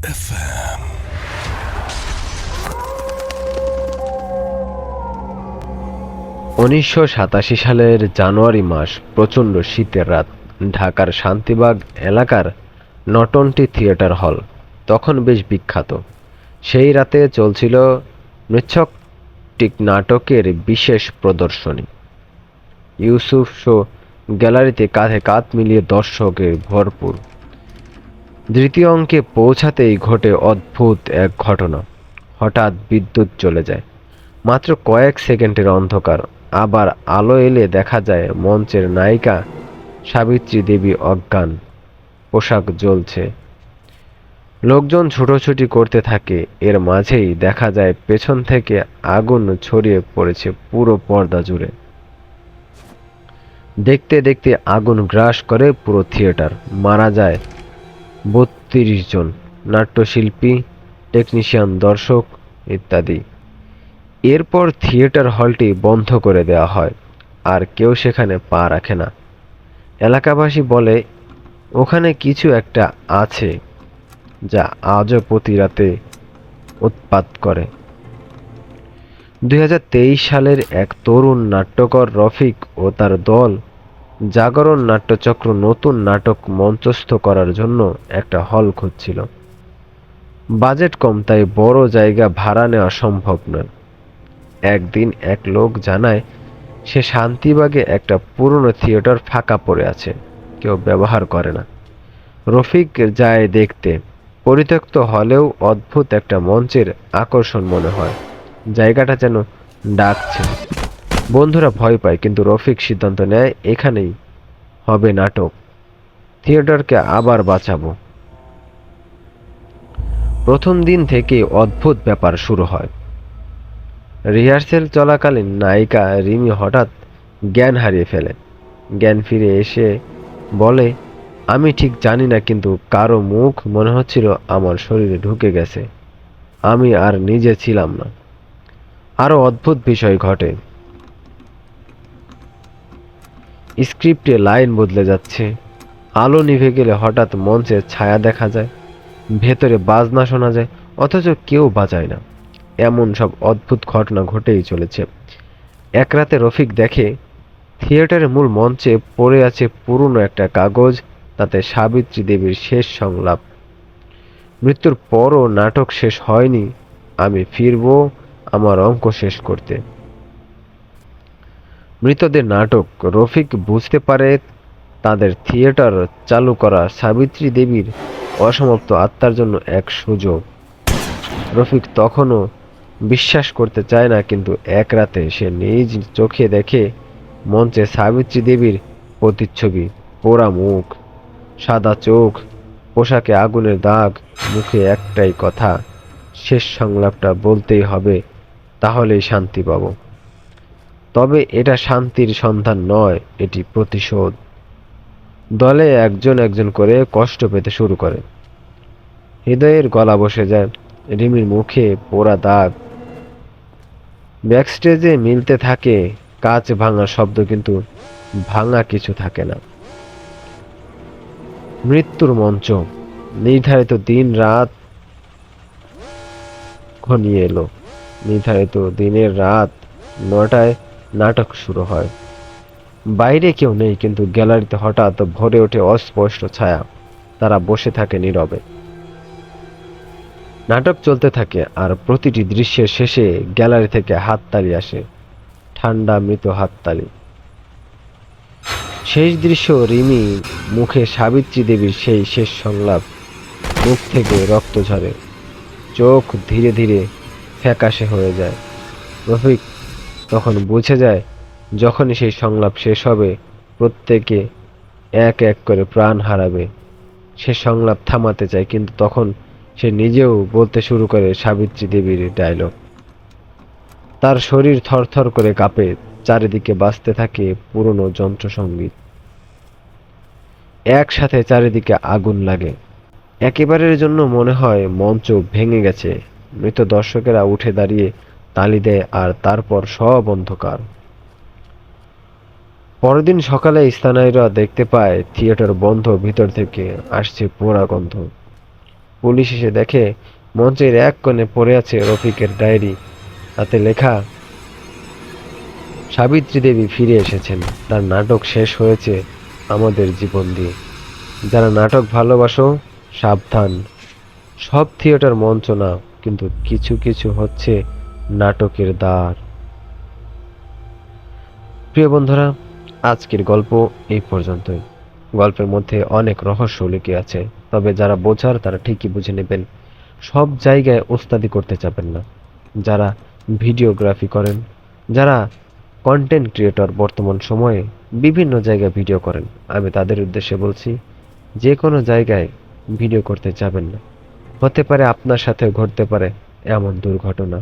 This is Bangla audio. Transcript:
FM. 1987 সালের জানুয়ারি মাস, প্রচণ্ড শীতের রাত। ঢাকার শান্তিবাগ এলাকার নটনটি থিয়েটার হল তখন বেশ বিখ্যাত। সেই রাতে চলছিল মৃচ্ছকটিক নাটকের বিশেষ প্রদর্শনী। ইউসুফ শো গ্যালারিতে কাঁধে কাঁধ মিলিয়ে দর্শকের ভরপুর। দ্বিতীয় অঙ্কে পৌঁছাতেই ঘটে অদ্ভুত এক ঘটনা। হঠাৎ বিদ্যুৎ চলে যায়। মাত্র কয়েক সেকেন্ডের অন্ধকার, আবার আলো এলে দেখা যায় মঞ্চের নায়িকা সাবিত্রী দেবী অজ্ঞান, পোশাক জ্বলছে। লোকজন ছুটোছুটি করতে থাকে। এর মাঝেই দেখা যায় পেছন থেকে আগুন ছড়িয়ে পড়েছে পুরো পর্দা জুড়ে। দেখতে দেখতে আগুন গ্রাস করে পুরো থিয়েটার। মারা যায় 32 জন, নাট্যশিল্পী, টেকনিশিয়ান, দর্শক ইত্যাদি। এরপর থিয়েটার হলটি বন্ধ করে দেওয়া হয়, আর কেউ সেখানে পা রাখে না। এলাকাবাসী বলে ওখানে কিছু একটা আছে যা আজও প্রতি রাতে উৎপাত করে। 2023 সালের এক তরুণ নাট্যকার রফিক ও তার দল জাগরণ নাট্যচক্র নতুন নাটক মঞ্চস্থ করার জন্য একটা হল খুঁজছিল। বাজেট কম, তাই বড় জায়গা ভাড়া নেওয়া সম্ভব নয়। একদিন এক লোক জানায় সে শান্তিবাগে একটা পুরনো থিয়েটার ফাঁকা পড়ে আছে, কেউ ব্যবহার করে না। রফিক যায় দেখতে। পরিত্যক্ত হলেও অদ্ভুত একটা মঞ্চের আকর্ষণ মনে হয়। জায়গাটা যেন ডাকছে। বন্ধুরা ভয় পায়, কিন্তু রফিক সিদ্ধান্ত নেয় এখানেই হবে নাটক। থিয়েটারকে আবার বাঁচাবো। প্রথম দিন থেকে অদ্ভুত ব্যাপার শুরু হয়। রিহার্সেল চলাকালীন নায়িকা রিমি হঠাৎ জ্ঞান হারিয়ে ফেলে। জ্ঞান ফিরে এসে বলে, আমি ঠিক জানি না, কিন্তু কারো মুখ মনে হচ্ছিল আমার শরীরে ঢুকে গেছে। আমি আর নিজে ছিলাম না। আরো অদ্ভুত বিষয় ঘটে। স্ক্রিপ্টে লাইন বদলে যাচ্ছে। আলো নিভে গেলে হঠাৎ মঞ্চের ছায়া দেখা যায়। ভেতরে বাজনা শোনা যায়, অথচ কেউ বাজায় না। এমন সব অদ্ভুত ঘটনা ঘটেই চলেছে। এক রাতে রফিক দেখে থিয়েটারের মূল মঞ্চে পড়ে আছে পুরনো একটা কাগজ। তাতে সাবিত্রী দেবীর শেষ সংলাপ, মৃত্যুর পরও নাটক শেষ হয়নি, আমি ফিরব আমার অঙ্ক শেষ করতে। মৃতদের নাটক। রফিক বুঝতে পারে তাদের থিয়েটার চালু করা সাবিত্রী দেবীর অসমাপ্ত আত্মার জন্য এক সুযোগ। রফিক তখনও বিশ্বাস করতে চায় না, কিন্তু এক রাতে সে নিজ চোখে দেখে মঞ্চে সাবিত্রী দেবীর প্রতিচ্ছবি। পোড়া মুখ, সাদা চোখ, পোশাকে আগুনের দাগ, মুখে একটাই কথা, শেষ সংলাপটা বলতেই হবে, তাহলেই শান্তি পাব। তবে এটা শান্তির সন্ধান নয়, এটি প্রতিশোধ। দলে একজন একজন করে কষ্ট পেতে শুরু করে। হৃদয়ের গলা বসে যায়। রিমির মুখে পোড়া দাগ। ব্যাকস্টেজে মিলতে থাকে কাঁচ ভাঙা শব্দ, কিন্তু ভাঙা কিছু থাকে না। মৃত্যুর মঞ্চ। নির্ধারিত দিন রাত ঘনিয়ে এলো। নির্ধারিত দিনের রাত 9টায় নাটক শুরু হয়। বাইরে কেউ নেই, কিন্তু গ্যালারিতে হঠাৎ ভরে ওঠে অস্পষ্ট ছায়া। তারা বসে থাকে নীরবে। নাটক চলতে থাকে, আর প্রতিটি দৃশ্যের শেষে গ্যালারি থেকে হাততালি আসে, ঠান্ডা মৃত হাততালি। শেষ দৃশ্য, রিমি মুখে সাবিত্রী দেবীর সেই শেষ সংলাপ। মুখ থেকে রক্ত ঝরে, চোখ ধীরে ধীরে ফ্যাকাশে হয়ে যায়। রফিক তখন বুঝে যায় যখনই সেই সংলাপ শেষ হবে, প্রত্যেকে এক এক করে প্রাণ হারাবে। সে সংলাপ থামাতে চায়, কিন্তু তখন সে নিজেও বলতে শুরু করে সাবিত্রী দেবীর ডায়লগ। তার শরীর থরথর করে কাঁপে। চারিদিকে বাজতে থাকে পুরনো যন্ত্রসঙ্গীত। একসাথে চারিদিকে আগুন লাগে। একেবারের জন্য মনে হয় মঞ্চ ভেঙে গেছে। মৃত দর্শকেরা উঠে দাঁড়িয়ে তালি দেয়, আর তারপর সব অন্ধকার। পরদিন সকালে স্থানীয়রা দেখতে পায় থিয়েটার বন্ধ, ভিতর থেকে আসছে পোড়া গন্ধ। পুলিশ এসে দেখে মঞ্চের এক কোণে পড়ে আছে রফিকের ডায়েরি। তাতে লেখা, সাবিত্রী দেবী ফিরে এসেছেন, তার নাটক শেষ হয়েছে আমাদের জীবন দিয়ে। যারা নাটক ভালোবাসো সাবধান, সব থিয়েটার মঞ্চ না, কিন্তু কিছু কিছু হচ্ছে নাটকের দ্বার। প্রিয় বন্ধুরা, আজকের গল্প এই পর্যন্তই। গল্পের মধ্যে অনেক রহস্য লুকিয়ে আছে, তবে যারা বোঝার তারা ঠিকই বুঝে নেবেন। সব জায়গায় ওস্তাদি করতে যাবেন না। যারা ভিডিওগ্রাফি করেন, যারা কন্টেন্ট ক্রিয়েটর বর্তমান সময়ে বিভিন্ন জায়গায় ভিডিও করেন, আমি তাদের উদ্দেশ্যে বলছি, যে কোনো জায়গায় ভিডিও করতে যাবেন না। হতে পারে আপনার সাথেও ঘটতে পারে এমন দুর্ঘটনা।